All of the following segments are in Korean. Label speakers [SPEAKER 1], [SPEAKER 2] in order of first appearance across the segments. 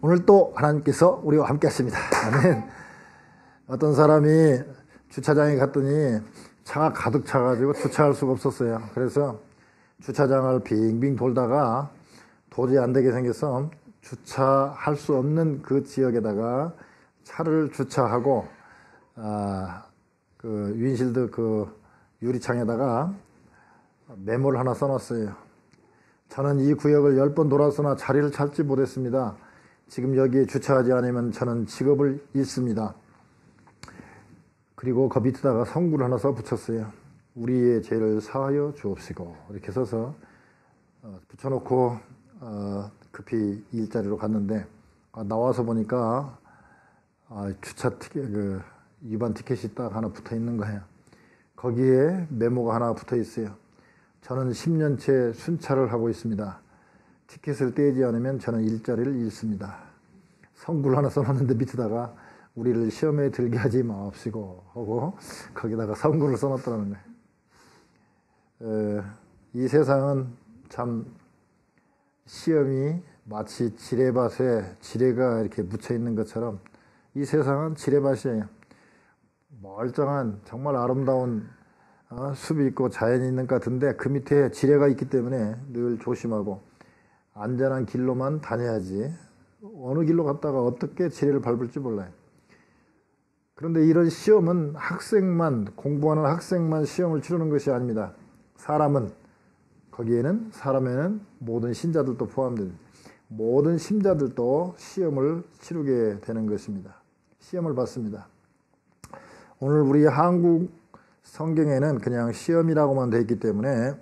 [SPEAKER 1] 오늘 또 하나님께서 우리와 함께 하십니다. 아멘. 어떤 사람이 주차장에 갔더니 차가 가득 차가지고 주차할 수가 없었어요. 그래서 주차장을 빙빙 돌다가 도저히 안 되게 생겨서 주차할 수 없는 그 지역에다가 차를 주차하고 그 윈실드 그 유리창에다가 메모를 하나 써놨어요. 저는 이 구역을 10번 돌았으나 자리를 찾지 못했습니다. 지금 여기에 주차하지 않으면 저는 직업을 잃습니다. 그리고 그 밑에다가 성구를 하나 써 붙였어요. 우리의 죄를 사하여 주옵시고 이렇게 써서 붙여놓고 급히 일자리로 갔는데 나와서 보니까 주차 티켓, 위반 티켓이 딱 하나 붙어 있는 거예요. 거기에 메모가 하나 붙어 있어요. 저는 10년째 순찰을 하고 있습니다. 티켓을 떼지 않으면 저는 일자리를 잃습니다. 성구를 하나 써놨는데 밑에다가 우리를 시험에 들게 하지 마옵시고 하고 거기다가 성구를 써놨다는 거예요. 이 세상은 참 시험이 마치 지뢰밭에 지뢰가 이렇게 묻혀 있는 것처럼 이 세상은 지뢰밭이에요. 멀쩡한 정말 아름다운 숲이 있고 자연이 있는 것 같은데 그 밑에 지뢰가 있기 때문에 늘 조심하고 안전한 길로만 다녀야지 어느 길로 갔다가 어떻게 지뢰를 밟을지 몰라요. 그런데 이런 시험은 공부하는 학생만 시험을 치르는 것이 아닙니다. 사람에는 모든 신자들도 포함됩니다. 모든 신자들도 시험을 치르게 되는 것입니다. 시험을 받습니다. 오늘 우리 한국 성경에는 그냥 시험이라고만 되어 있기 때문에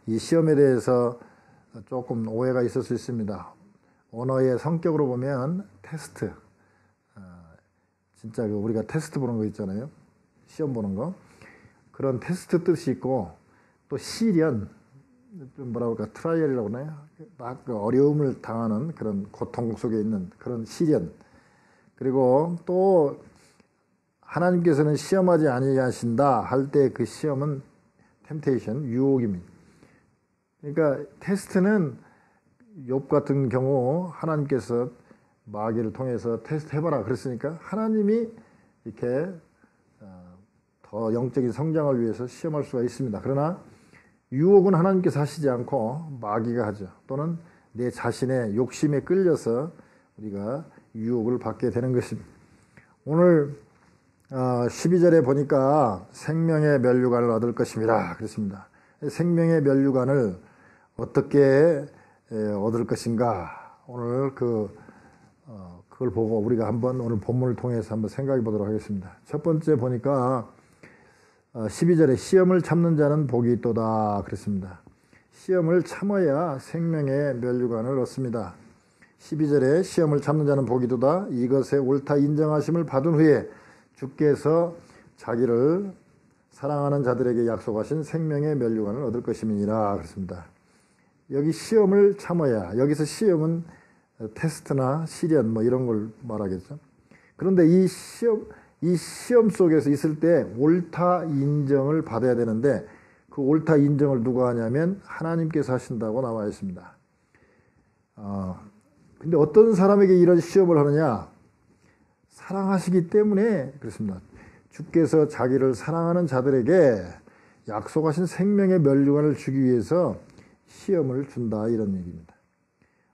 [SPEAKER 1] 이 시험에 대해서 조금 오해가 있을 수 있습니다. 언어의 성격으로 보면 테스트, 진짜 우리가 테스트 보는 거 있잖아요. 시험 보는 거. 그런 테스트 뜻이 있고 또 시련, 좀 뭐라고 할까, 트라이얼이라고 하나요? 막 어려움을 당하는 그런 고통 속에 있는 그런 시련. 그리고 또 하나님께서는 시험하지 아니하신다 할 때 그 시험은 템테이션, 유혹입니다. 그러니까 테스트는 욥 같은 경우 하나님께서 마귀를 통해서 테스트 해봐라 그랬으니까 하나님이 이렇게 더 영적인 성장을 위해서 시험할 수가 있습니다. 그러나 유혹은 하나님께서 하시지 않고 마귀가 하죠. 또는 내 자신의 욕심에 끌려서 우리가 유혹을 받게 되는 것입니다. 오늘 12절에 보니까 생명의 면류관을 얻을 것입니다. 그렇습니다. 생명의 면류관을 어떻게 얻을 것인가, 오늘 그걸 보고 우리가 한번 오늘 본문을 통해서 한번 생각해 보도록 하겠습니다. 첫 번째 보니까 12절에 시험을 참는 자는 복이 있도다 그랬습니다. 시험을 참아야 생명의 면류관을 얻습니다. 12절에 시험을 참는 자는 복이 있도다. 이것에 옳다 인정하심을 받은 후에 주께서 자기를 사랑하는 자들에게 약속하신 생명의 면류관을 얻을 것임이니라 그랬습니다. 여기 시험을 참아야, 여기서 시험은 테스트나 시련 뭐 이런 걸 말하겠죠. 그런데 이 시험 속에서 있을 때 옳다 인정을 받아야 되는데 그 옳다 인정을 누가 하냐면 하나님께서 하신다고 나와 있습니다. 근데 어떤 사람에게 이런 시험을 하느냐? 사랑하시기 때문에 그렇습니다. 주께서 자기를 사랑하는 자들에게 약속하신 생명의 면류관을 주기 위해서 시험을 준다 이런 얘기입니다.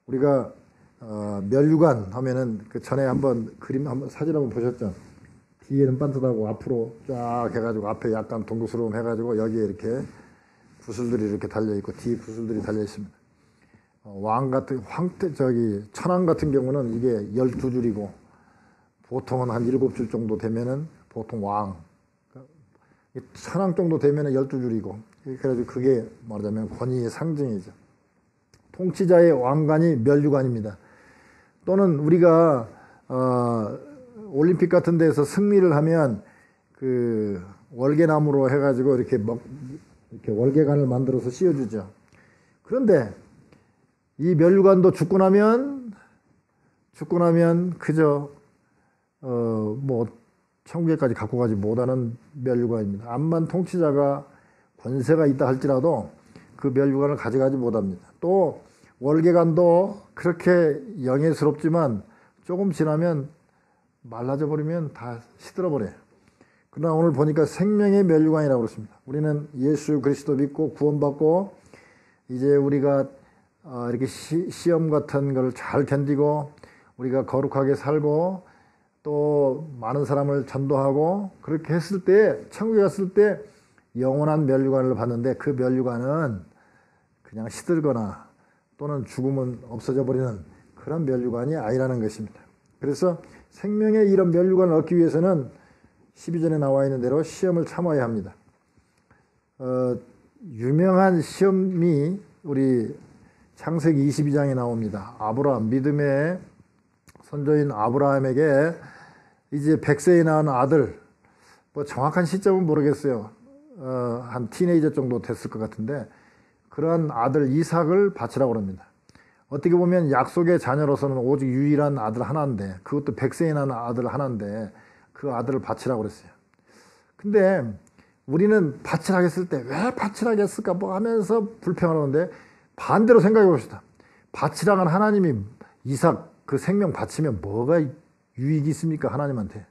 [SPEAKER 1] 우리가 면류관 하면은 그 전에 한번 사진 한번 보셨죠? 뒤에는 반듯하고 앞으로 쫙 해가지고 앞에 약간 동그스러움 해가지고 여기에 이렇게 구슬들이 이렇게 달려 있고 뒤에 구슬들이 달려 있습니다. 천왕 같은 경우는 이게 12줄이고 보통은 한 7줄 정도 되면은 보통 왕. 천왕 정도 되면은 12줄이고 그래가지고 그게 말하자면 권위의 상징이죠. 통치자의 왕관이 면류관입니다. 또는 우리가 올림픽 같은 데서 승리를 하면 그 월계나무로 해가지고 이렇게 월계관을 만들어서 씌워주죠. 그런데 이 면류관도 죽고 나면 그저 뭐 천국에까지 갖고 가지 못하는 면류관입니다. 암만 통치자가 권세가 있다 할지라도 그 면류관을 가져가지 못합니다. 또 월계관도 그렇게 영예스럽지만 조금 지나면 말라져 버리면 다 시들어 버려요. 그러나 오늘 보니까 생명의 면류관이라고 그랬습니다. 우리는 예수 그리스도 믿고 구원받고 이제 우리가 이렇게 시험 같은 걸 잘 견디고 우리가 거룩하게 살고 또 많은 사람을 전도하고 그렇게 했을 때 천국에 갔을 때 영원한 면류관을 받는데 그 면류관은 그냥 시들거나 또는 죽으면 없어져 버리는 그런 면류관이 아니라는 것입니다. 그래서 생명의 이런 면류관을 얻기 위해서는 12절에 나와 있는 대로 시험을 참아야 합니다. 유명한 시험이 우리 창세기 22장에 나옵니다. 아브라함, 믿음의 선조인 아브라함에게 이제 100세에 낳은 아들, 뭐 정확한 시점은 모르겠어요. 한 티네이저 정도 됐을 것 같은데 그러한 아들 이삭을 바치라고 합니다. 어떻게 보면 약속의 자녀로서는 오직 유일한 아들 하나인데 그것도 100세에 낳은 아들 하나인데 그 아들을 바치라고 그랬어요. 근데 우리는 바치라고 했을 때 왜 바치라고 했을까 뭐 하면서 불평하는데 반대로 생각해 봅시다. 바치라고 한 하나님이 이삭 그 생명 바치면 뭐가 유익이 있습니까? 하나님한테.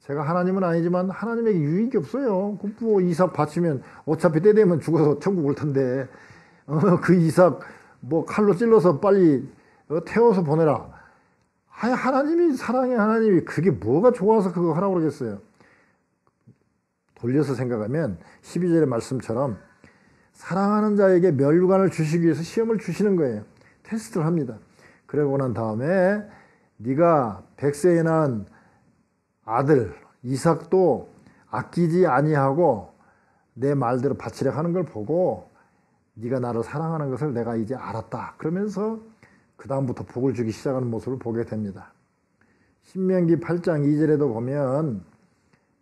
[SPEAKER 1] 제가 하나님은 아니지만 하나님에게 유익이 없어요. 뭐 이삭 바치면 어차피 때 되면 죽어서 천국 올 텐데 그 이삭 뭐 칼로 찔러서 빨리 태워서 보내라. 하나님이 사랑의 하나님이 그게 뭐가 좋아서 그거 하라고 그러겠어요. 돌려서 생각하면 12절의 말씀처럼 사랑하는 자에게 면류관을 주시기 위해서 시험을 주시는 거예요. 테스트를 합니다. 그러고 난 다음에 네가 100세에 낳은 아들 이삭도 아끼지 아니하고 내 말대로 바치려 하는 걸 보고 네가 나를 사랑하는 것을 내가 이제 알았다. 그러면서 그 다음부터 복을 주기 시작하는 모습을 보게 됩니다. 신명기 8장 2절에도 보면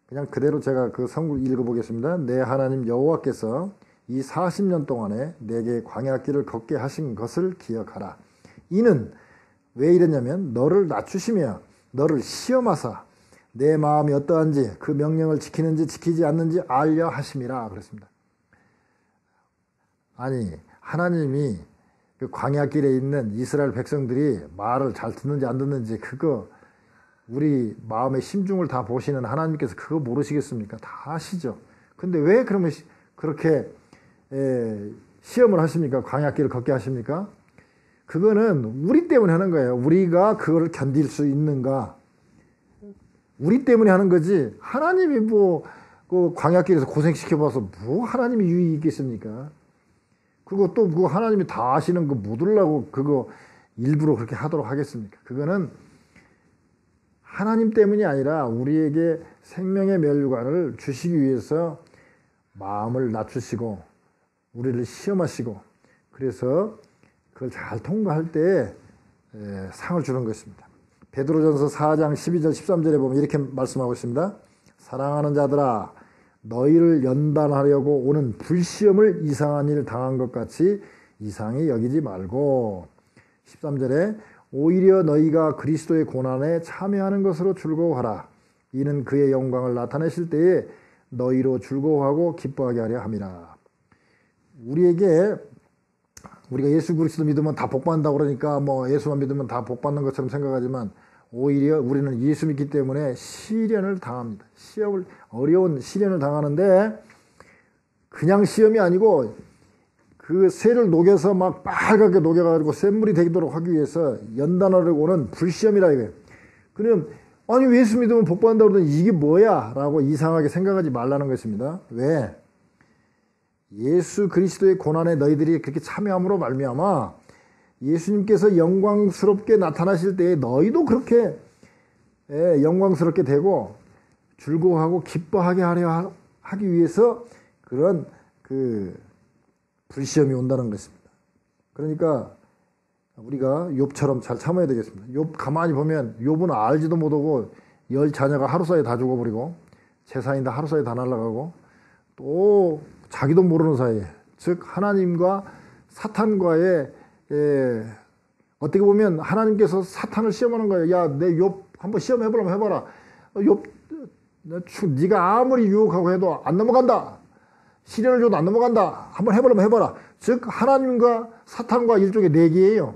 [SPEAKER 1] 그냥 그대로 제가 그 성구 읽어보겠습니다. 내 하나님 여호와께서 이 40년 동안에 내게 광야길을 걷게 하신 것을 기억하라. 이는 왜 이랬냐면 너를 낮추시며 너를 시험하사 내 마음이 어떠한지 그 명령을 지키는지 지키지 않는지 알려 하심이라 그랬습니다. 아니 하나님이 그 광야길에 있는 이스라엘 백성들이 말을 잘 듣는지 안 듣는지 그거 우리 마음의 심중을 다 보시는 하나님께서 그거 모르시겠습니까? 다 아시죠. 근데 왜 그러면 그렇게 시험을 하십니까? 광야길을 걷게 하십니까? 그거는 우리 때문에 하는 거예요. 우리가 그걸 견딜 수 있는가? 우리 때문에 하는 거지. 하나님이 뭐 그 광야길에서 고생시켜봐서 뭐 하나님이 유익이 있겠습니까? 그거 또 그거 하나님이 다 아시는 거 묻으려고 그거 일부러 그렇게 하도록 하겠습니까? 그거는 하나님 때문이 아니라 우리에게 생명의 면류관을 주시기 위해서 마음을 낮추시고 우리를 시험하시고 그래서 그걸 잘 통과할 때 상을 주는 것입니다. 베드로전서 4장 12절 13절에 보면 이렇게 말씀하고 있습니다. 사랑하는 자들아 너희를 연단하려고 오는 불시험을 이상한 일 당한 것 같이 이상히 여기지 말고 13절에 오히려 너희가 그리스도의 고난에 참여하는 것으로 즐거워하라. 이는 그의 영광을 나타내실 때에 너희로 즐거워하고 기뻐하게 하려 함이라. 우리가 예수 그리스도 믿으면 다 복받는다고 그러니까 뭐 예수만 믿으면 다 복받는 것처럼 생각하지만 오히려 우리는 예수 믿기 때문에 시련을 당합니다. 어려운 시련을 당하는데 그냥 시험이 아니고 그 쇠를 녹여서 막 빨갛게 녹여가지고 샘물이 되도록 하기 위해서 연단하려고 오는 불시험이라 이거예요. 그럼 아니 예수 믿으면 복받는다고 그러더니 이게 뭐야? 라고 이상하게 생각하지 말라는 것입니다. 왜? 예수 그리스도의 고난에 너희들이 그렇게 참여함으로 말미암아 예수님께서 영광스럽게 나타나실 때에 너희도 그렇게 영광스럽게 되고 즐거워하고 기뻐하게 하려 하기 위해서 그런 그 불시험이 온다는 것입니다. 그러니까 우리가 욥처럼 잘 참아야 되겠습니다. 욥 가만히 보면 욥은 알지도 못하고 10 자녀가 하루 사이에 다 죽어버리고 재산이 다 하루 사이에 다 날아가고 또 자기도 모르는 사이에 즉 하나님과 사탄과의 어떻게 보면 하나님께서 사탄을 시험하는 거예요. 야, 내 욥 한번 시험해보라면 해봐라. 욥 네가 아무리 유혹하고 해도 안 넘어간다. 시련을 줘도 안 넘어간다. 한번 해보려면 해봐라. 즉 하나님과 사탄과 일종의 내기예요.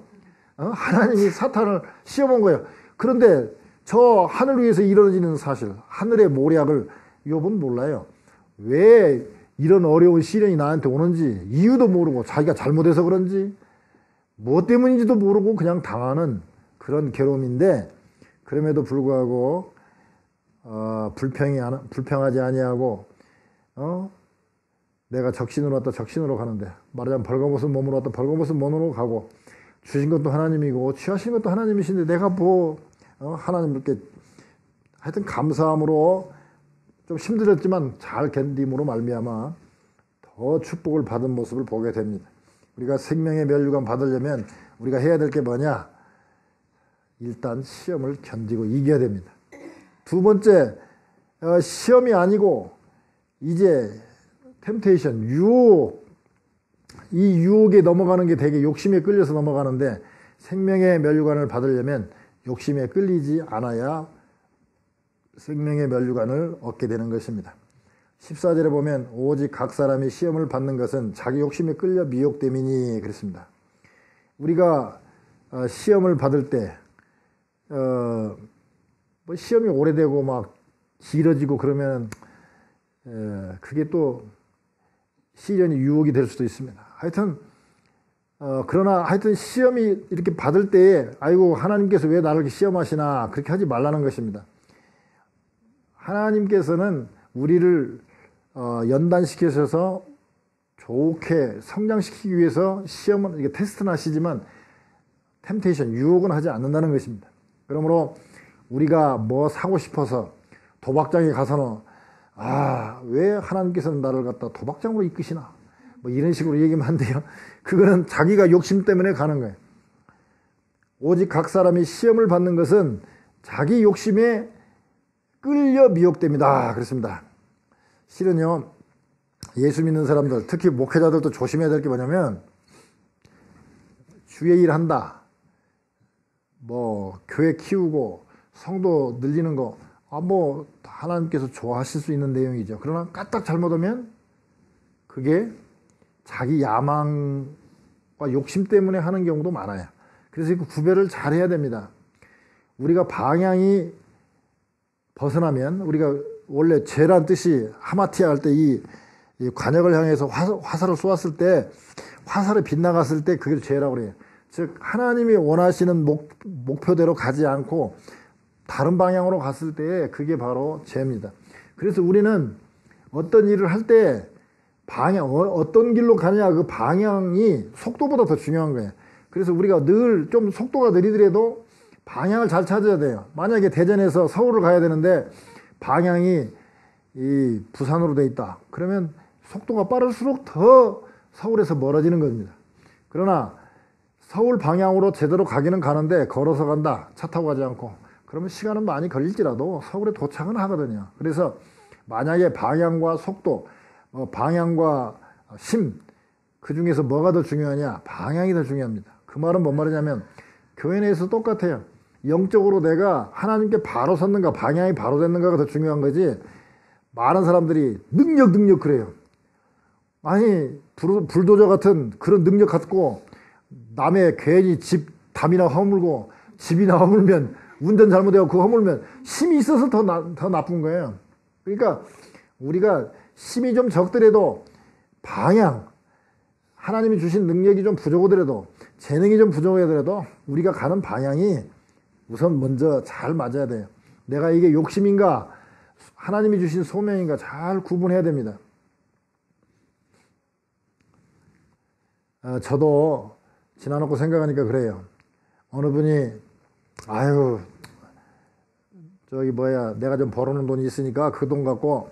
[SPEAKER 1] 하나님이 사탄을 시험한 거예요. 그런데 저 하늘 위에서 이루어지는 사실, 하늘의 모략을 욥은 몰라요. 왜 이런 어려운 시련이 나한테 오는지 이유도 모르고 자기가 잘못해서 그런지 뭐 때문인지도 모르고 그냥 당하는 그런 괴로움인데, 그럼에도 불구하고 불평하지 아니하고 내가 적신으로 왔다 적신으로 가는데, 말하자면 벌거벗은 몸으로 왔다 벌거벗은 몸으로 가고, 주신 것도 하나님이고 취하신 것도 하나님이신데 내가 뭐 하나님께 하여튼 감사함으로 좀 힘들었지만 잘 견딤으로 말미암아 더 축복을 받은 모습을 보게 됩니다. 우리가 생명의 면류관 받으려면 우리가 해야 될 게 뭐냐? 일단 시험을 견디고 이겨야 됩니다. 두 번째, 시험이 아니고 이제 템테이션, 유혹, 이 유혹에 넘어가는 게 되게 욕심에 끌려서 넘어가는데, 생명의 면류관을 받으려면 욕심에 끌리지 않아야 생명의 면류관을 얻게 되는 것입니다. 14절에 보면 오직 각 사람이 시험을 받는 것은 자기 욕심에 끌려 미혹됨이니 그랬습니다. 우리가 시험을 받을 때 뭐 시험이 오래되고 막 길어지고 그러면 그게 또 시련이 유혹이 될 수도 있습니다. 하여튼 그러나 하여튼 시험이 이렇게 받을 때에 아이고 하나님께서 왜 나를 이렇게 시험하시나 그렇게 하지 말라는 것입니다. 하나님께서는 우리를 연단시키셔서 좋게 성장시키기 위해서 시험은 이게 테스트는 하시지만 템테이션, 유혹은 하지 않는다는 것입니다. 그러므로 우리가 뭐 사고 싶어서 도박장에 가서는 왜 하나님께서는 나를 갖다 도박장으로 이끄시나 뭐 이런 식으로 얘기하면 안 돼요. 그거는 자기가 욕심 때문에 가는 거예요. 오직 각 사람이 시험을 받는 것은 자기 욕심에 끌려 미혹됩니다. 그렇습니다. 실은요, 예수 믿는 사람들, 특히 목회자들도 조심해야 될 게 뭐냐면, 주의 일 한다, 뭐 교회 키우고 성도 늘리는 거, 뭐 하나님께서 좋아하실 수 있는 내용이죠. 그러나 까딱 잘못하면 그게 자기 야망과 욕심 때문에 하는 경우도 많아요. 그래서 그 구별을 잘 해야 됩니다. 우리가 방향이 벗어나면, 우리가 원래 죄란 뜻이 하마티아 할 때 이 관역을 향해서 화살을 쏘았을 때, 화살이 빗나갔을 때 그걸 죄라고 그래요. 즉 하나님이 원하시는 목표대로 가지 않고 다른 방향으로 갔을 때 그게 바로 죄입니다. 그래서 우리는 어떤 일을 할 때 방향, 어떤 길로 가느냐, 그 방향이 속도보다 더 중요한 거예요. 그래서 우리가 늘 좀 속도가 느리더라도 방향을 잘 찾아야 돼요. 만약에 대전에서 서울을 가야 되는데 방향이 이 부산으로 돼 있다. 그러면 속도가 빠를수록 더 서울에서 멀어지는 겁니다. 그러나 서울 방향으로 제대로 가기는 가는데 걸어서 간다. 차 타고 가지 않고. 그러면 시간은 많이 걸릴지라도 서울에 도착은 하거든요. 그래서 만약에 방향과 속도, 방향과 심, 그 중에서 뭐가 더 중요하냐? 방향이 더 중요합니다. 그 말은 뭔 말이냐면 교회 내에서 똑같아요. 영적으로 내가 하나님께 바로 섰는가, 방향이 바로 됐는가가 더 중요한 거지. 많은 사람들이 능력 그래요. 아니 불도저 같은 그런 능력 갖고 남의 괜히 집 담이나 허물고, 집이나 허물면, 운전 잘못해서 그거 허물면 힘이 있어서 더 나쁜 거예요. 그러니까 우리가 힘이 좀 적더라도 방향, 하나님이 주신 능력이 좀 부족하더라도, 재능이 좀 부족하더라도 우리가 가는 방향이 우선 먼저 잘 맞아야 돼요. 내가 이게 욕심인가 하나님이 주신 소명인가 잘 구분해야 됩니다. 저도 지나놓고 생각하니까 그래요. 어느 분이 내가 좀 벌어놓은 돈이 있으니까 그 돈 갖고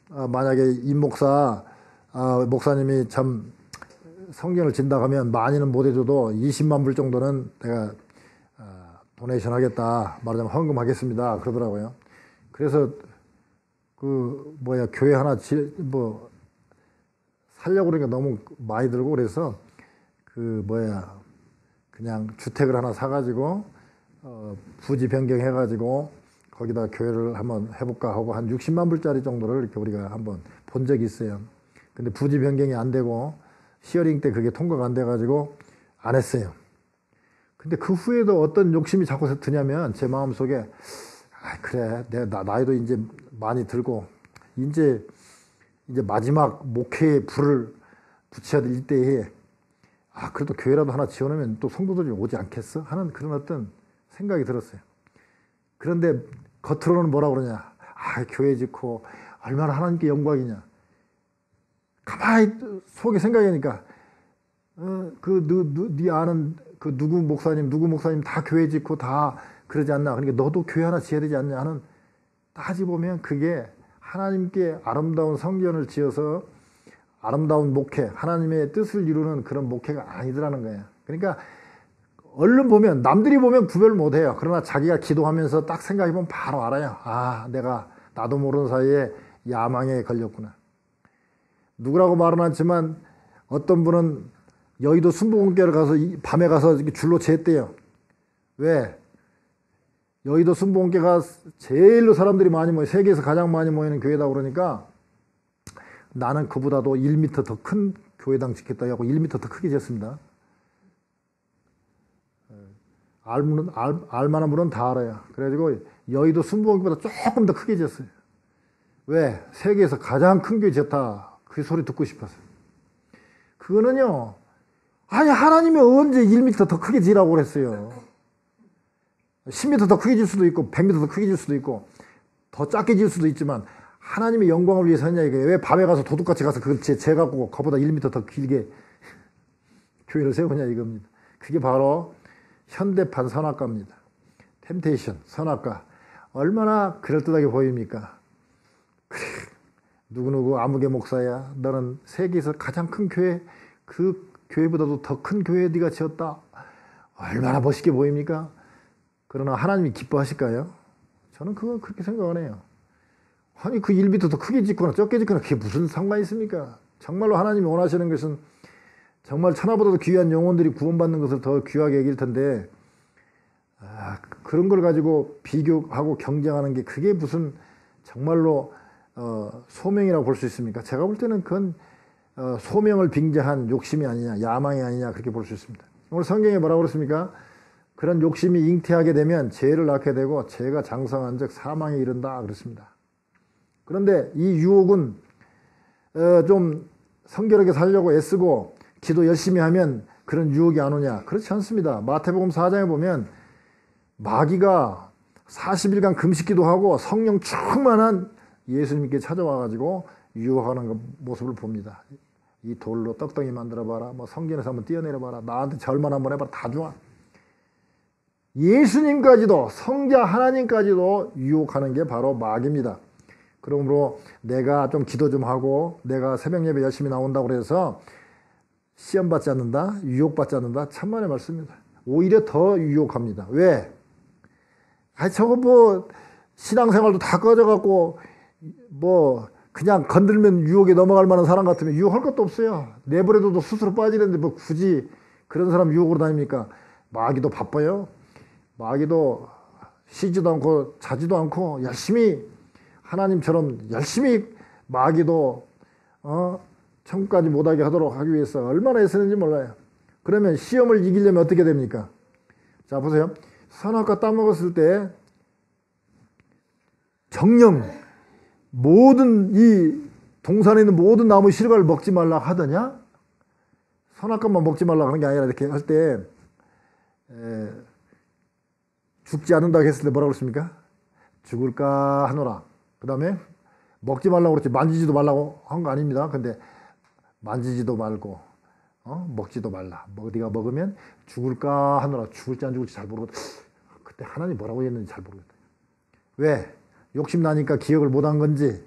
[SPEAKER 1] 만약에 임 목사님이 참 성경을 진다 하면 많이는 못 해줘도 20만 불 정도는 내가 도네이션 하겠다, 말하자면 헌금하겠습니다 그러더라고요. 그래서 교회 하나 살려고 그러니까 너무 많이 들고, 그래서 그냥 주택을 하나 사가지고 부지 변경해가지고 거기다 교회를 한번 해볼까 하고 한 60만 불짜리 정도를 이렇게 우리가 한번 본 적이 있어요. 근데 부지 변경이 안 되고 히어링 때 그게 통과가 안 돼가지고 안 했어요. 근데 그 후에도 어떤 욕심이 자꾸 드냐면 제 마음속에 그래 나이도 이제 많이 들고 이제 마지막 목회에 불을 붙여야 될 때에 그래도 교회라도 하나 지어놓으면 또 성도들이 오지 않겠어? 하는 그런 어떤 생각이 들었어요. 그런데 겉으로는 뭐라 그러냐? 교회 짓고 얼마나 하나님께 영광이냐? 가만히 속에 생각하니까 네 아는 그 누구 목사님 다 교회 짓고 다 그러지 않나? 그러니까 너도 교회 하나 지어야 되지 않냐? 하는 따지보면 그게 하나님께 아름다운 성전을 지어서 아름다운 목회, 하나님의 뜻을 이루는 그런 목회가 아니더라는 거예요. 그러니까 얼른 보면 남들이 보면 구별 못해요. 그러나 자기가 기도하면서 딱 생각해보면 바로 알아요. 나도 모르는 사이에 야망에 걸렸구나. 누구라고 말은 않지만 어떤 분은 여의도 순복음교회를 가서 밤에 가서 줄로 쟀대요. 왜? 여의도 순복음교회가 제일로 사람들이 많이 모여 세계에서 가장 많이 모이는 교회다 그러니까 나는 그보다도 1m 더 큰 교회당 짓겠다 하고 1m 더 크게 짓습니다. 알만한 분은 다 알아요. 그래가지고 여의도 순복음교회보다 조금 더 크게 짓어요. 왜? 세계에서 가장 큰 교회 짓다. 그 소리 듣고 싶었어요. 그거는요. 하나님이 언제 1m 더 크게 지라고 그랬어요. 10m 더 크게 질 수도 있고 100m 더 크게 질 수도 있고 더 작게 질 수도 있지만 하나님의 영광을 위해서 했냐 이게. 왜 밤에 가서 도둑같이 가서 그걸 재갖고 그보다 1m 더 길게 교회를 세우냐 이겁니다. 그게 바로 현대판 선악과입니다. 템테이션, 선악과. 얼마나 그럴듯하게 보입니까? 그래, 누구누구 아무개 목사야. 너는 세계에서 가장 큰 교회, 그 교회보다도 더 큰 교회 네가 지었다. 얼마나 멋있게 보입니까? 그러나 하나님이 기뻐하실까요? 저는 그거 그렇게 생각을 해요. 그 1m 더 크게 짓거나 적게 짓거나 그게 무슨 상관이 있습니까? 정말로 하나님이 원하시는 것은 정말 천하보다도 귀한 영혼들이 구원받는 것을 더 귀하게 여길 텐데 그런 걸 가지고 비교하고 경쟁하는 게 그게 무슨 정말로 소명이라고 볼 수 있습니까? 제가 볼 때는 그건 소명을 빙자한 욕심이 아니냐, 야망이 아니냐 그렇게 볼 수 있습니다. 오늘 성경에 뭐라고 그랬습니까? 그런 욕심이 잉태하게 되면 죄를 낳게 되고 죄가 장성한 즉 사망에 이른다 그랬습니다. 그런데 이 유혹은 좀 성결하게 살려고 애쓰고 기도 열심히 하면 그런 유혹이 안 오냐? 그렇지 않습니다. 마태복음 4장에 보면 마귀가 40일간 금식기도 하고 성령 충만한 예수님께 찾아와가지고 유혹하는 모습을 봅니다. 이 돌로 떡덩이 만들어봐라. 뭐 성전에서 한번 뛰어내려봐라. 나한테 절만 한번 해봐라. 다 좋아. 예수님까지도 성자 하나님까지도 유혹하는 게 바로 마귀입니다. 그러므로 내가 좀 기도 좀 하고 내가 새벽 예배 열심히 나온다고 그래서 시험 받지 않는다, 유혹받지 않는다. 참만의 말씀입니다. 오히려 더 유혹합니다. 왜? 저거 뭐 신앙생활도 다 꺼져갖고 뭐 그냥 건들면 유혹에 넘어갈 만한 사람 같으면 유혹할 것도 없어요. 내버려둬도 스스로 빠지는데 뭐 굳이 그런 사람 유혹으로 다닙니까? 마귀도 바빠요. 마귀도 쉬지도 않고 자지도 않고 열심히 하나님처럼 열심히 마귀도 천국까지 못하게 하도록 하기 위해서 얼마나 애쓰는지 몰라요. 그러면 시험을 이기려면 어떻게 됩니까? 자 보세요. 선악과 따먹었을 때 정령 모든 이 동산에 있는 모든 나무 실과를 먹지 말라 하더냐? 선악과만 먹지 말라 하는 게 아니라 이렇게 할 때 죽지 않는다고 했을 때 뭐라고 그랬습니까? 죽을까 하노라. 그 다음에 먹지 말라고 그랬지 만지지도 말라고 한 거 아닙니다. 근데 만지지도 말고 먹지도 말라. 네가 먹으면 죽을까 하노라. 죽을지 안 죽을지 잘 모르겠다. 그때 하나님 뭐라고 했는지 잘 모르겠다. 왜? 욕심 나니까 기억을 못한 건지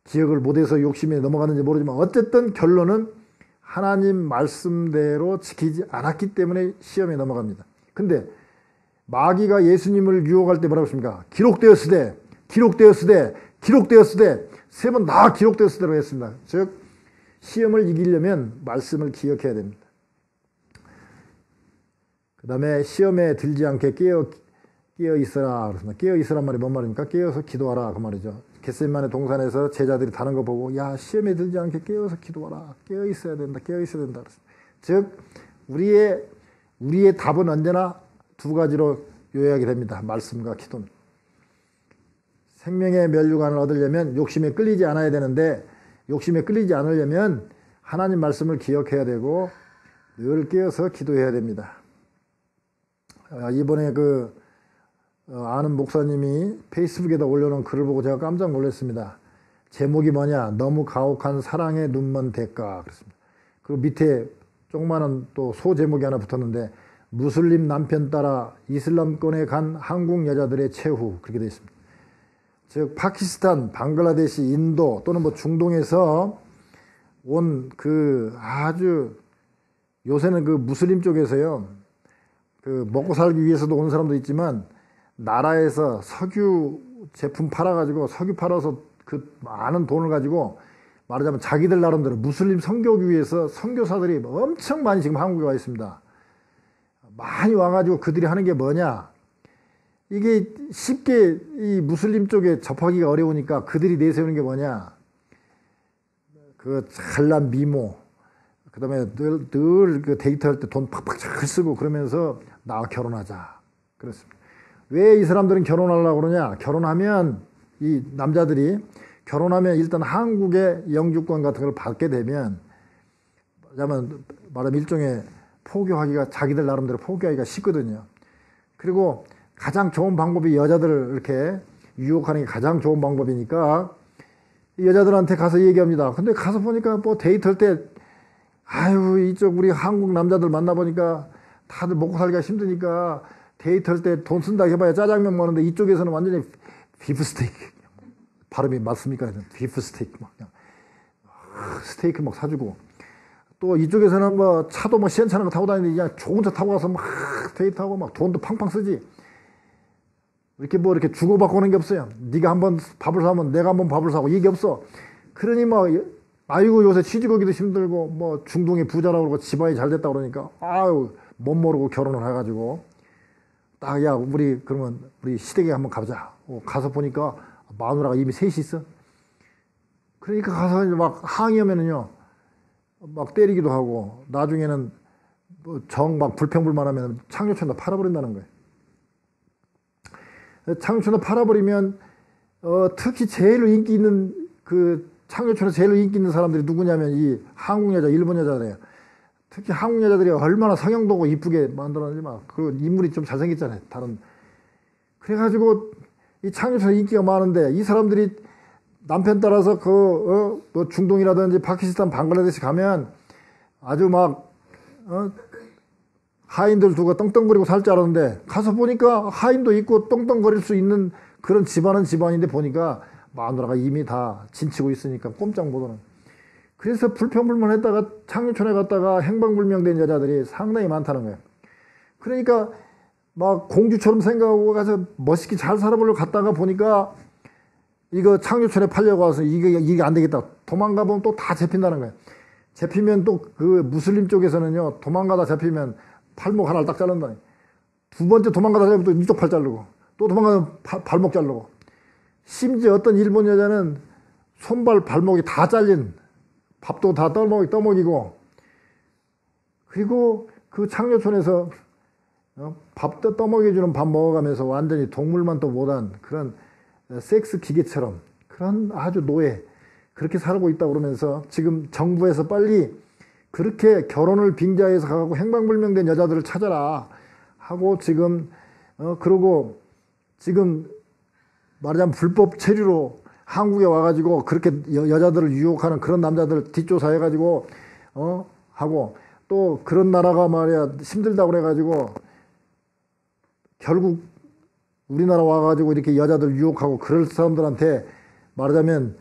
[SPEAKER 1] 기억을 못해서 욕심에 넘어갔는지 모르지만 어쨌든 결론은 하나님 말씀대로 지키지 않았기 때문에 시험에 넘어갑니다. 근데 마귀가 예수님을 유혹할 때 뭐라고 했습니까? 기록되었으되 기록되었으되 기록되었으되 세 번 다 기록되었으되로 했습니다. 즉 시험을 이기려면 말씀을 기억해야 됩니다. 그 다음에 시험에 들지 않게 깨어 있어라 그렇습니다. 깨어 있으란 말이 뭔 말입니까? 깨어서 기도하라 그 말이죠. 겟세마네 동산에서 제자들이 다는 거 보고 야 시험에 들지 않게 깨어서 기도하라. 깨어 있어야 된다. 깨어 있어야 된다. 즉 우리의 답은 언제나 두 가지로 요약이 됩니다. 말씀과 기도는. 생명의 면류관을 얻으려면 욕심에 끌리지 않아야 되는데 욕심에 끌리지 않으려면 하나님 말씀을 기억해야 되고 늘 깨어서 기도해야 됩니다. 이번에 아는 목사님이 페이스북에다 올려놓은 글을 보고 제가 깜짝 놀랐습니다. 제목이 뭐냐? 너무 가혹한 사랑의 눈먼 대가. 그렇습니다. 그리고 밑에 조그마한 또 소제목이 하나 붙었는데 무슬림 남편 따라 이슬람권에 간 한국 여자들의 최후. 그렇게 되어 있습니다. 즉 파키스탄, 방글라데시, 인도 또는 뭐 중동에서 온 아주 요새는 무슬림 쪽에서요. 먹고 살기 위해서도 온 사람도 있지만 나라에서 석유 제품 팔아가지고 석유 팔아서 많은 돈을 가지고 말하자면 자기들 나름대로 무슬림 선교하기 위해서 선교사들이 엄청 많이 지금 한국에 와 있습니다. 많이 와가지고 그들이 하는 게 뭐냐? 이게 쉽게 이 무슬림 쪽에 접하기가 어려우니까 그들이 내세우는 게 뭐냐? 잘난 미모, 그 다음에 늘 데이트할 때 돈 팍팍 잘 쓰고 그러면서 나와 결혼하자. 그렇습니다. 왜 이 사람들은 결혼하려고 그러냐? 결혼하면 이 남자들이 결혼하면 일단 한국의 영주권 같은 걸 받게 되면 말하면 일종의 포교하기가 자기들 나름대로 포교하기가 쉽거든요. 그리고 가장 좋은 방법이 여자들을 이렇게 유혹하는 게 가장 좋은 방법이니까 여자들한테 가서 얘기합니다. 근데 가서 보니까 뭐 데이트할 때 이쪽 우리 한국 남자들 만나보니까 다들 먹고 살기가 힘드니까 데이트할 때 돈 쓴다 해봐야 짜장면 먹는데 이쪽에서는 완전히 비프스테이크 발음이 맞습니까? 비프스테이크 막 그냥 스테이크 막 사주고 또 이쪽에서는 뭐 차도 뭐 시원찮은 거 타고 다니는데 그냥 좋은 차 타고 가서 막 데이트하고 막 돈도 팡팡 쓰지. 이렇게 주고받고 하는 게 없어요. 네가 한번 밥을 사면 내가 한번 밥을 사고 이게 없어. 그러니 뭐 요새 취직하기도 힘들고 뭐 중동의 부자라고 그러고 집안이 잘 됐다 그러니까 못 모르고 결혼을 해가지고 그러면 우리 시댁에 한번 가보자. 가서 보니까 마누라가 이미 셋이 있어. 그러니까 가서 이제 막 항의하면은요 막 때리기도 하고 나중에는 막 불평불만하면 창조촌에다 팔아버린다는 거예요. 창조촌에 팔아버리면 특히 제일 인기 있는 창조촌에서 제일 인기 있는 사람들이 누구냐면 이 한국 여자, 일본 여자들이에요. 특히 한국 여자들이 얼마나 성형도고 이쁘게 만들었는지 그 인물이 좀 잘생겼잖아요. 그래가지고 이 창조촌에 인기가 많은데 이 사람들이 남편 따라서 뭐 중동이라든지 파키스탄, 방글라데시 가면 아주 하인들 두고 떵떵거리고 살 줄 알았는데 가서 보니까 하인도 있고 떵떵거릴 수 있는 그런 집안은 집안인데 보니까 마누라가 이미 다 진치고 있으니까 꼼짝 못하는. 그래서 불평불만했다가 창조촌에 갔다가 행방불명된 여자들이 상당히 많다는 거예요. 그러니까 막 공주처럼 생각하고 가서 멋있게 잘 살아보려고 갔다가 보니까 이거 창조촌에 팔려고 와서 이게 안 되겠다. 도망가 보면 또 다 잡힌다는 거예요. 잡히면 또 무슬림 쪽에서는요 도망가다 잡히면 팔목 하나를 딱 자른다. 두 번째 도망가다 잡으면 또 이쪽 팔 자르고 또 도망가면 발목 자르고 심지어 어떤 일본 여자는 손발 발목이 다 잘린 밥도 다 떠먹이고 그리고 그 창조촌에서 밥도 떠먹여주는 밥 먹어가면서 완전히 동물만 또 못한 그런 섹스 기계처럼 그런 아주 노예 그렇게 살고 있다고 그러면서 지금 정부에서 빨리 그렇게 결혼을 빙자해서 가고 행방불명된 여자들을 찾아라 하고 지금 그러고 지금 말하자면 불법 체류로 한국에 와가지고 그렇게 여자들을 유혹하는 그런 남자들 뒷조사해가지고 하고 또 그런 나라가 말이야 힘들다고 그래가지고 결국 우리나라 와가지고 이렇게 여자들 유혹하고 그럴 사람들한테 말하자면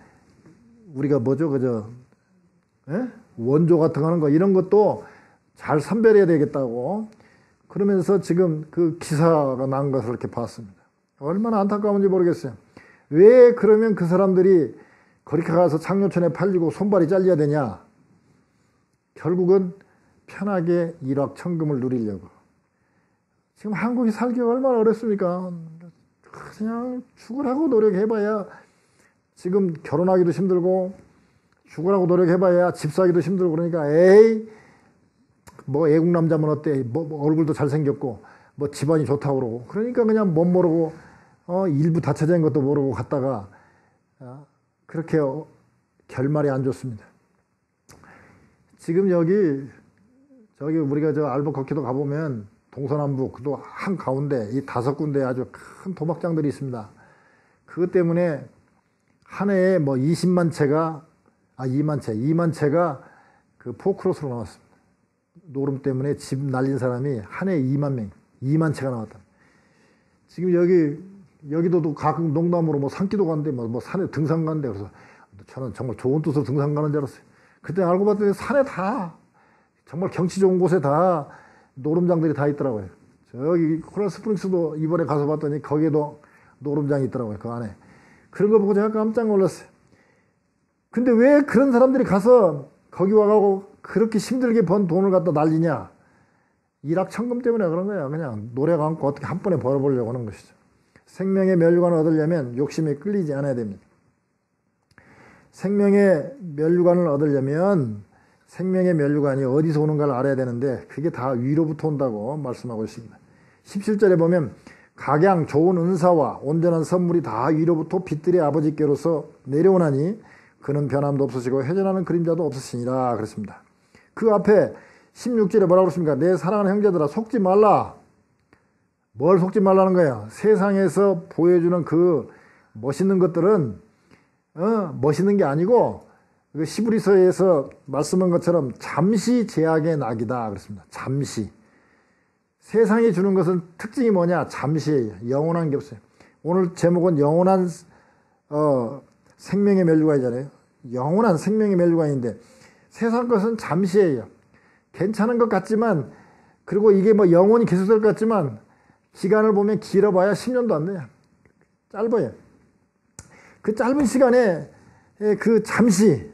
[SPEAKER 1] 우리가 뭐죠 원조 같은 거 하는 거 이런 것도 잘 선별해야 되겠다고 그러면서 지금 그 기사가 난 것을 이렇게 봤습니다. 얼마나 안타까운지 모르겠어요. 왜 그러면 그 사람들이 그렇게 가서 창조촌에 팔리고 손발이 잘려야 되냐? 결국은 편하게 일확천금을 누리려고 지금 한국이 살기가 얼마나 어렵습니까? 그냥 죽으라고 노력해봐야 지금 결혼하기도 힘들고 죽으라고 노력해봐야 집 사기도 힘들고 그러니까 에이 뭐 애국 남자면 어때? 뭐 얼굴도 잘생겼고 뭐 집안이 좋다고 그러고 그러니까 그냥 못 모르고 일부 다처제인 것도 모르고 갔다가 그렇게 결말이 안 좋습니다. 지금 저기 우리가 저 알버커키도 가보면 동서남북 또 한 가운데 이 5군데 아주 큰 도박장들이 있습니다. 그것 때문에 한 해에 뭐 2만 채가 그 포크로스로 나왔습니다. 노름 때문에 집 날린 사람이 한 해에 2만 채가 나왔다. 지금 여기도 가끔 농담으로 뭐 산기도 간대, 뭐 산에 등산 간대. 그래서 저는 정말 좋은 뜻으로 등산 가는 줄 알았어요. 그때 알고 봤더니 산에 다 정말 경치 좋은 곳에 다 노름장들이 다 있더라고요. 저기 코랄 스프링스도 이번에 가서 봤더니 거기에도 노름장이 있더라고요. 그 안에. 그런 거 보고 제가 깜짝 놀랐어요. 근데 왜 그런 사람들이 가서 거기 와가고 그렇게 힘들게 번 돈을 갖다 날리냐? 일확천금 때문에 그런 거예요. 그냥 노래 감고 어떻게 한 번에 벌어보려고 하는 것이죠. 생명의 면류관을 얻으려면 욕심에 끌리지 않아야 됩니다. 생명의 면류관을 얻으려면 생명의 면류관이 어디서 오는가를 알아야 되는데 그게 다 위로부터 온다고 말씀하고 있습니다. 17절에 보면 각양 좋은 은사와 온전한 선물이 다 위로부터 빛들의 아버지께로서 내려오나니 그는 변함도 없으시고 회전하는 그림자도 없으시니라 그랬습니다. 그 앞에 16절에 뭐라고 그랬습니까? 내 사랑하는 형제들아 속지 말라. 뭘 속지 말라는 거야? 세상에서 보여주는 그 멋있는 것들은 멋있는 게 아니고 그 히브리서에서 말씀한 것처럼 잠시 제약의 낙이다 그랬습니다. 잠시. 세상이 주는 것은 특징이 뭐냐? 잠시예요. 영원한 게 없어요. 오늘 제목은 영원한 생명의 면류관이잖아요. 영원한 생명의 면류관인데 세상 것은 잠시예요. 괜찮은 것 같지만 그리고 이게 뭐 영원히 계속될 것 같지만 기간을 보면 길어봐야 10년도 안 돼요. 짧아요. 그 짧은 시간에 그 잠시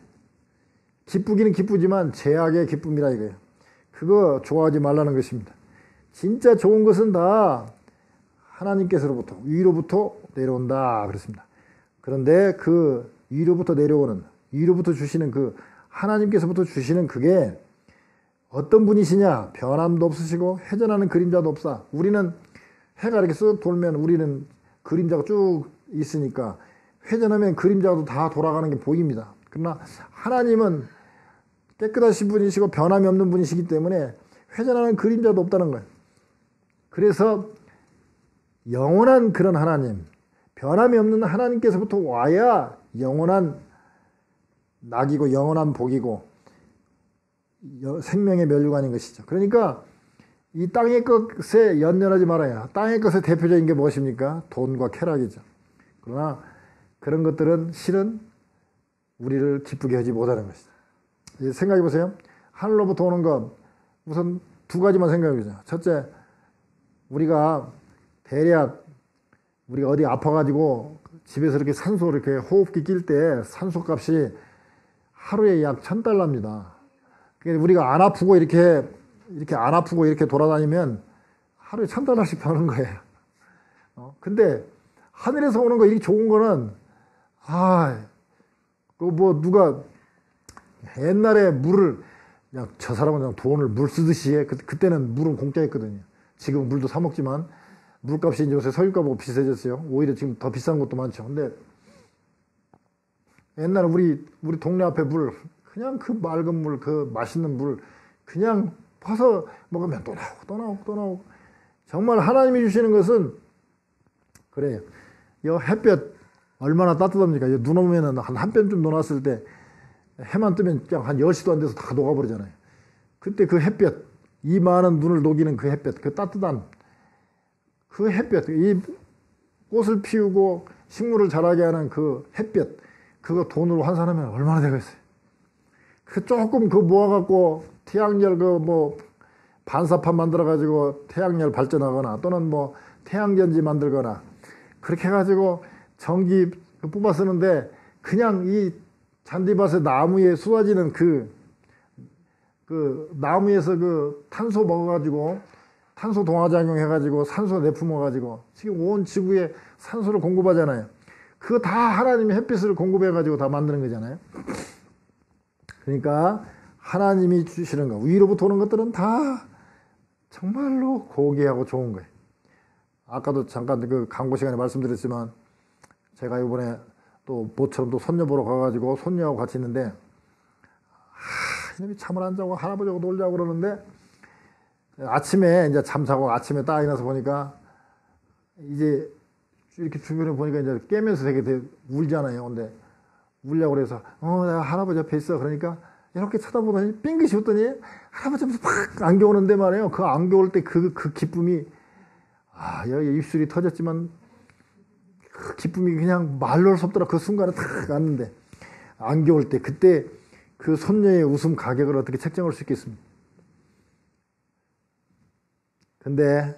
[SPEAKER 1] 기쁘기는 기쁘지만 제약의 기쁨이라 이거예요. 그거 좋아하지 말라는 것입니다. 진짜 좋은 것은 다 하나님께서로부터 위로부터 내려온다 그랬습니다. 그런데 그 위로부터 내려오는 위로부터 주시는 그 하나님께서부터 주시는 그게 어떤 분이시냐? 변함도 없으시고 회전하는 그림자도 없사. 우리는 해가 이렇게 쓱 돌면 우리는 그림자가 쭉 있으니까 회전하면 그림자도 다 돌아가는 게 보입니다. 그러나 하나님은 깨끗하신 분이시고 변함이 없는 분이시기 때문에 회전하는 그림자도 없다는 거예요. 그래서 영원한 그런 하나님, 변함이 없는 하나님께서부터 와야 영원한 낙이고 영원한 복이고 생명의 면류관인 것이죠. 그러니까 이 땅의 것에 연연하지 말아야. 땅의 것의 대표적인 게 무엇입니까? 돈과 쾌락이죠. 그러나 그런 것들은 실은 우리를 기쁘게 하지 못하는 것이죠. 생각해 보세요. 하늘로부터 오는 것 우선 두 가지만 생각해 보세요. 첫째, 우리가 대략 우리가 어디 아파가지고 집에서 이렇게 산소 이렇게 호흡기 낄 때 산소 값이 하루에 약 $1,000입니다. 그러니까 우리가 안 아프고 이렇게 안 아프고 이렇게 돌아다니면 하루에 $1,000씩 버는 거예요. 근데 하늘에서 오는 거 이렇게 좋은 거는 그 뭐 누가 옛날에 물을 그냥 저 사람은 그냥 돈을 물 쓰듯이 해. 그때는 물은 공짜였거든요. 지금 물도 사 먹지만 물값이 이제 요새 석유값하고 비싸졌어요. 오히려 지금 더 비싼 것도 많죠. 근데 옛날에 우리 동네 앞에 물 그냥 그 맑은 물, 그 맛있는 물 그냥 퍼서 먹으면 또 나오고 정말 하나님이 주시는 것은 그래요. 이 햇볕 얼마나 따뜻합니까? 눈 오면은 한 뼘쯤 녹았을 때 해만 뜨면 그냥 한 10시도 안 돼서 다 녹아버리잖아요. 그때 그 햇볕, 이 많은 눈을 녹이는 그 햇볕, 그 따뜻한 그 햇볕, 이 꽃을 피우고 식물을 자라게 하는 그 햇볕, 그거 돈으로 환산하면 얼마나 되겠어요? 그 조금 그 모아갖고 태양열 반사판 만들어가지고 태양열 발전하거나 또는 뭐 태양전지 만들거나 그렇게 해가지고 전기 뽑아 쓰는데 그냥 이 잔디밭에 나무에 쏟아지는 그 나무에서 그 탄소 먹어가지고 탄소 동화작용 해가지고 산소 내뿜어가지고 지금 온 지구에 산소를 공급하잖아요. 그거 다 하나님이 햇빛을 공급해가지고 다 만드는 거잖아요. 그러니까 하나님이 주시는 거, 위로부터 오는 것들은 다 정말로 고귀하고 좋은 거예요. 아까도 잠깐 그 광고 시간에 말씀드렸지만 제가 이번에 또 모처럼 또 손녀 보러 가가지고 손녀하고 같이 있는데 이놈이 잠을 안 자고 할아버지하고 놀자고 그러는데 아침에 이제 잠자고 아침에 딱 일어나서 보니까 이제 이렇게 주변에 보니까 이제 깨면서 되게 울잖아요. 근데 울려고 그래서 내가 할아버지 옆에 있어. 그러니까 이렇게 쳐다보더니 빙긋이 웃더니 할아버지 앞에서 팍 안겨오는데 말이에요. 그 안겨올 때 그 기쁨이 여기 입술이 터졌지만 그 기쁨이 그냥 말로 할 수 없더라. 그 순간에 탁 왔는데 안겨올 때 그때 그 손녀의 웃음 가격을 어떻게 책정할 수 있겠습니까? 근데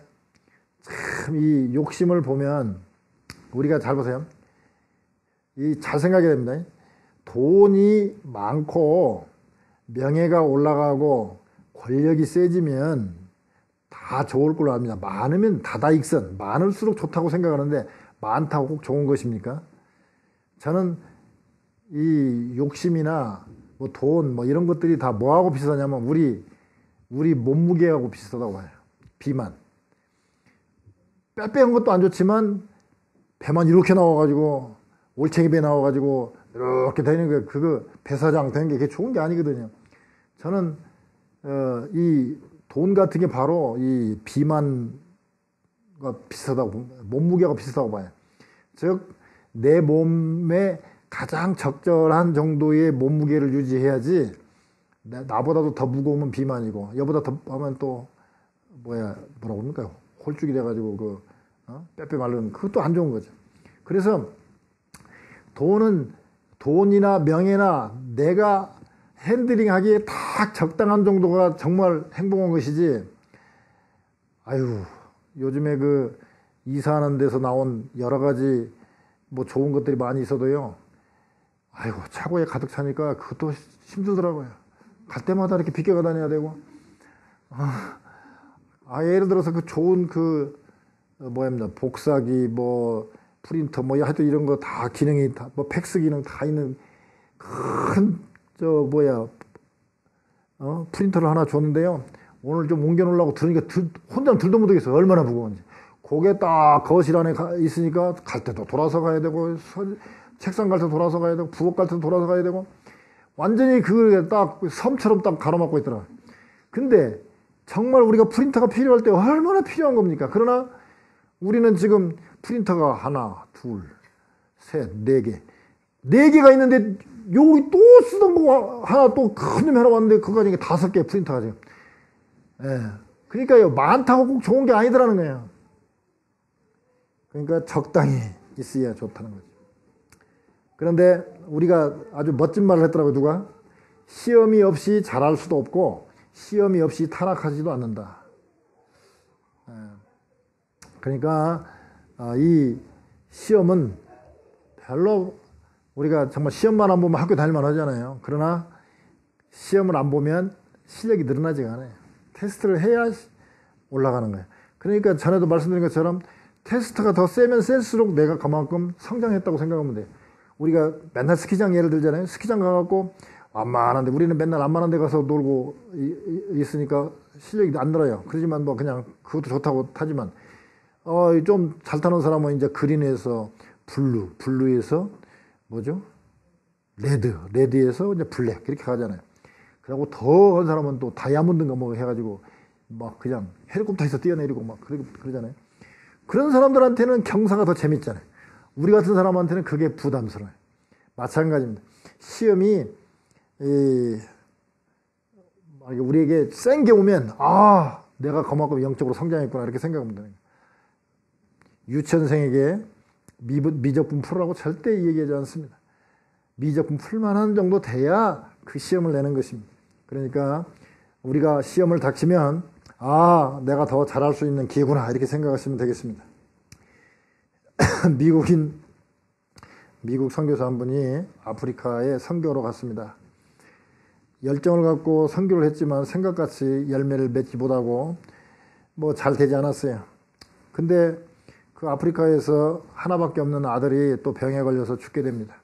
[SPEAKER 1] 참 이 욕심을 보면 우리가 잘 보세요. 잘 생각해야 됩니다. 돈이 많고 명예가 올라가고 권력이 세지면 다 좋을 걸로 압니다. 많으면 다다익선, 많을수록 좋다고 생각하는데 많다고 꼭 좋은 것입니까? 저는 이 욕심이나 뭐 돈, 뭐 이런 것들이 다 뭐하고 비슷하냐면 우리 몸무게하고 비슷하다고 봐요. 비만. 빼빼한 것도 안 좋지만 배만 이렇게 나와가지고 올챙이 배 나와가지고 이렇게 되는 거 그거 배사장 되는 게 그게 좋은 게 아니거든요. 저는 이 돈 같은 게 바로 이 비만과 비슷하다고 몸무게가 비슷하다고 봐요. 즉 내 몸에 가장 적절한 정도의 몸무게를 유지해야지 나보다도 더 무거우면 비만이고 여보다 더 하면 또 뭐라고 합니까? 홀쭉이 돼가지고 빼빼 마르는 그것도 안 좋은 거죠. 그래서 돈이나 명예나 내가 핸들링하기에 딱 적당한 정도가 정말 행복한 것이지. 요즘에 그 이사하는 데서 나온 여러 가지 뭐 좋은 것들이 많이 있어도요. 차고에 가득 차니까 그것도 힘들더라고요. 갈 때마다 이렇게 비껴가 다녀야 되고. 예를 들어서 그 좋은 복사기, 뭐 프린터, 뭐 하여튼 이런 거 다 기능이 다 뭐 팩스 기능 다 있는 큰 프린터를 하나 줬는데요. 오늘 좀 옮겨놓으려고 들으니까 혼자 들도 못하겠어요. 얼마나 무거운지. 그게 딱 거실 안에 있으니까 갈 때도 돌아서 가야 되고, 책상 갈 때 돌아서 가야 되고, 부엌 갈 때도 돌아서 가야 되고, 완전히 그게 딱 섬처럼 딱 가로막고 있더라고요. 근데 정말 우리가 프린터가 필요할 때 얼마나 필요한 겁니까? 그러나 우리는 지금 프린터가 하나, 둘, 셋, 네 개. 네 개가 있는데 여기 또 쓰던 거 하나 또 큰 놈 하나 왔는데 그거 가지고 5개 프린터가 지금. 그러니까요, 많다고 꼭 좋은 게 아니더라는 거예요. 그러니까 적당히 있어야 좋다는 거죠. 그런데 우리가 아주 멋진 말을 했더라고요, 누가? 시험이 없이 잘할 수도 없고 시험이 없이 타락하지도 않는다. 그러니까 이 시험은 별로 우리가 정말 시험만 안 보면 학교 다닐만 하잖아요. 그러나 시험을 안 보면 실력이 늘어나지가 않아요. 테스트를 해야 올라가는 거예요. 그러니까 전에도 말씀드린 것처럼 테스트가 더 세면 셀수록 내가 그만큼 성장했다고 생각하면 돼요. 우리가 맨날 스키장 예를 들잖아요. 스키장 가갖고 완만한데 우리는 맨날 완만한 데 가서 놀고 있으니까 실력이 안 늘어요. 그러지만 뭐 그냥 그것도 좋다고 타지만 좀 잘 타는 사람은 이제 그린에서 블루에서 뭐죠? 레드에서 이제 블랙 그렇게 가잖아요. 그리고 더 한 사람은 또 다이아몬드인가 뭐 해가지고 막 그냥 헬리콥터에서 뛰어내리고 막 그러잖아요. 그런 사람들한테는 경사가 더 재밌잖아요. 우리 같은 사람한테는 그게 부담스러워요. 마찬가지입니다. 시험이 우리에게 센 게 오면 내가 그만큼 영적으로 성장했구나 이렇게 생각하면 되는 거예요. 유치원생에게 미적분 풀으라고 절대 얘기하지 않습니다. 미적분 풀만한 정도 돼야 그 시험을 내는 것입니다. 그러니까 우리가 시험을 닥치면 내가 더 잘할 수 있는 기회구나 이렇게 생각하시면 되겠습니다. 미국 선교사 한 분이 아프리카에 선교로 갔습니다. 열정을 갖고 선교를 했지만 생각같이 열매를 맺지 못하고 뭐 잘 되지 않았어요. 근데 그 아프리카에서 하나밖에 없는 아들이 또 병에 걸려서 죽게 됩니다.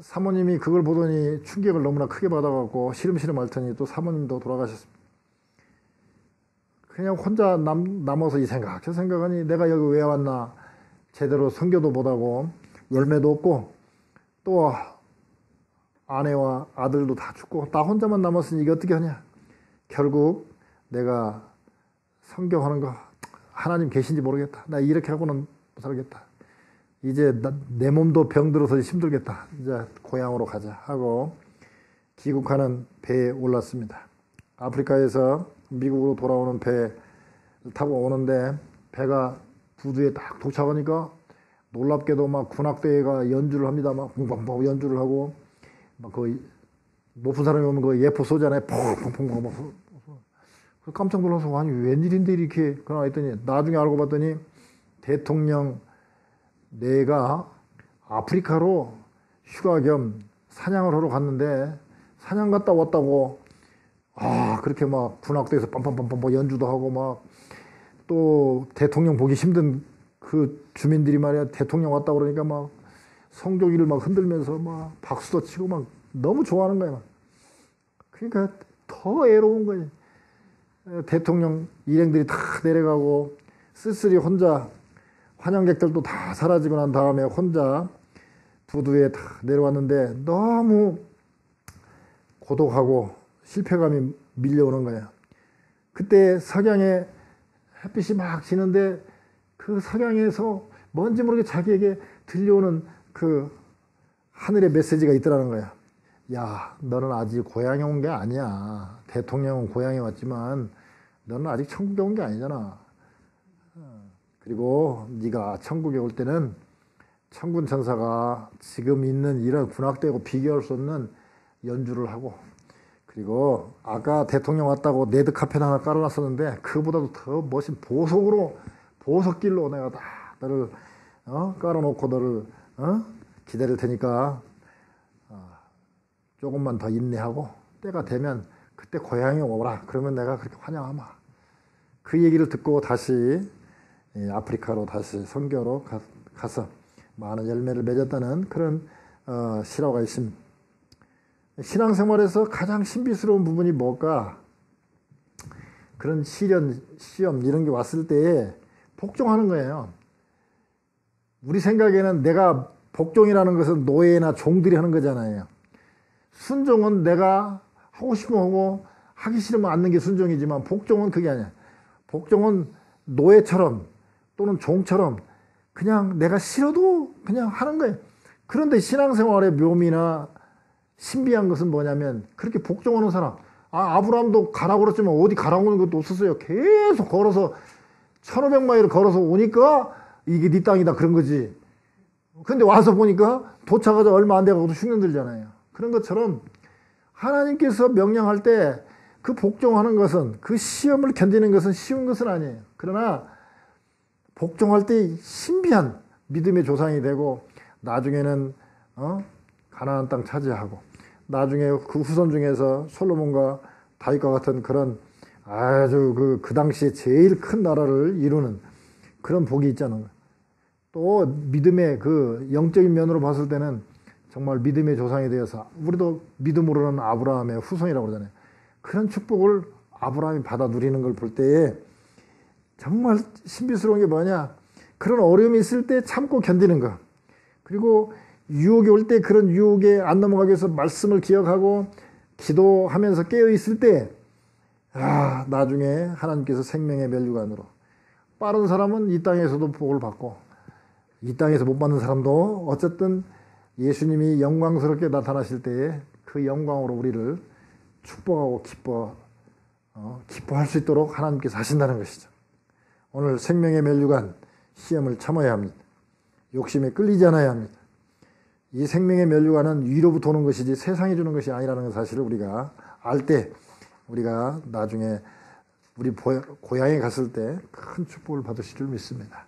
[SPEAKER 1] 사모님이 그걸 보더니 충격을 너무나 크게 받아갖고 시름시름 앓더니 또 사모님도 돌아가셨습니다. 그냥 혼자 남아서 이 생각, 저 생각하니 내가 여기 왜 왔나, 제대로 선교도 못하고 열매도 없고 또 아내와 아들도 다 죽고 나 혼자만 남았으니 이게 어떻게 하냐. 결국 내가 선교하는 거 하나님 계신지 모르겠다. 나 이렇게 하고는 못 살겠다. 이제 내 몸도 병들어서 힘들겠다. 이제 고향으로 가자 하고 귀국하는 배에 올랐습니다. 아프리카에서 미국으로 돌아오는 배 타고 오는데 배가 부두에 딱 도착하니까 놀랍게도 막 군악대가 연주를 합니다. 막 붕붕붕 연주를 하고 막 그 높은 사람이 오면 그 예포 쏘잖아요. 퐁퐁퐁 막 깜짝 놀라서 아니 웬일인데 이렇게 그러나 했더니 나중에 알고 봤더니 대통령 내가 아프리카로 휴가 겸 사냥을 하러 갔는데 사냥 갔다 왔다고 그렇게 막 군악대에서 빰빰빰빰 연주도 하고 막 또 대통령 보기 힘든 그 주민들이 말이야 대통령 왔다 그러니까 막 성조기를 막 흔들면서 막 박수도 치고 막 너무 좋아하는 거야. 그러니까 더 애로운 거지. 대통령 일행들이 다 내려가고 쓸쓸히 혼자 환영객들도 다 사라지고 난 다음에 혼자 부두에 다 내려왔는데 너무 고독하고 실패감이 밀려오는 거야. 그때 석양에 햇빛이 막 지는데 그 석양에서 뭔지 모르게 자기에게 들려오는 그 하늘의 메시지가 있더라는 거야. 야, 너는 아직 고향에 온 게 아니야. 대통령은 고향에 왔지만 너는 아직 천국에 온 게 아니잖아. 그리고 네가 천국에 올 때는 천군 천사가 지금 있는 이런 군악대하고 비교할 수 없는 연주를 하고 그리고 아까 대통령 왔다고 레드카펫 하나 깔아놨었는데 그보다도 더 멋진 보석길로 내가 다 너를 깔아놓고 너를 기다릴 테니까 조금만 더 인내하고 때가 되면 그때 고향에 오라. 그러면 내가 그렇게 환영하마. 그 얘기를 듣고 다시 아프리카로 다시 선교로 가서 많은 열매를 맺었다는 그런 실화가 있습니다. 신앙생활에서 가장 신비스러운 부분이 뭘까? 그런 시련, 시험 이런 게 왔을 때에 복종하는 거예요. 우리 생각에는 내가 복종이라는 것은 노예나 종들이 하는 거잖아요. 순종은 내가 하고 싶으면 하고 하기 싫으면 않는 게 순종이지만 복종은 그게 아니야. 복종은 노예처럼 또는 종처럼 그냥 내가 싫어도 그냥 하는 거예요. 그런데 신앙생활의 묘미나 신비한 것은 뭐냐면 그렇게 복종하는 사람, 아브라함도 가라고 그랬지만 어디 가라고 하는 것도 없었어요. 계속 걸어서 1500마일을 걸어서 오니까 이게 네 땅이다 그런 거지. 근데 와서 보니까 도착하자 얼마 안 돼가지고 흉년들잖아요. 그런 것처럼 하나님께서 명령할 때 그 복종하는 것은 그 시험을 견디는 것은 쉬운 것은 아니에요. 그러나 복종할 때 신비한 믿음의 조상이 되고 나중에는 가나안 땅 차지하고 나중에 그 후손 중에서 솔로몬과 다윗과 같은 그런 아주 그 당시에 제일 큰 나라를 이루는 그런 복이 있잖아요. 또 믿음의 그 영적인 면으로 봤을 때는 정말 믿음의 조상이 되어서 우리도 믿음으로는 아브라함의 후손이라고 그러잖아요. 그런 축복을 아브라함이 받아 누리는 걸 볼 때에 정말 신비스러운 게 뭐냐? 그런 어려움이 있을 때 참고 견디는 거. 그리고 유혹이 올 때 그런 유혹에 안 넘어가기 위해서 말씀을 기억하고 기도하면서 깨어 있을 때 나중에 하나님께서 생명의 면류관으로 빠른 사람은 이 땅에서도 복을 받고 이 땅에서 못 받는 사람도 어쨌든 예수님이 영광스럽게 나타나실 때에 그 영광으로 우리를 축복하고 기뻐할 수 있도록 하나님께서 하신다는 것이죠. 오늘 생명의 면류관 시험을 참아야 합니다. 욕심에 끌리지 않아야 합니다. 이 생명의 면류관은 위로부터 오는 것이지 세상이 주는 것이 아니라는 사실을 우리가 알 때 우리가 나중에 우리 고향에 갔을 때 큰 축복을 받으실 줄 믿습니다.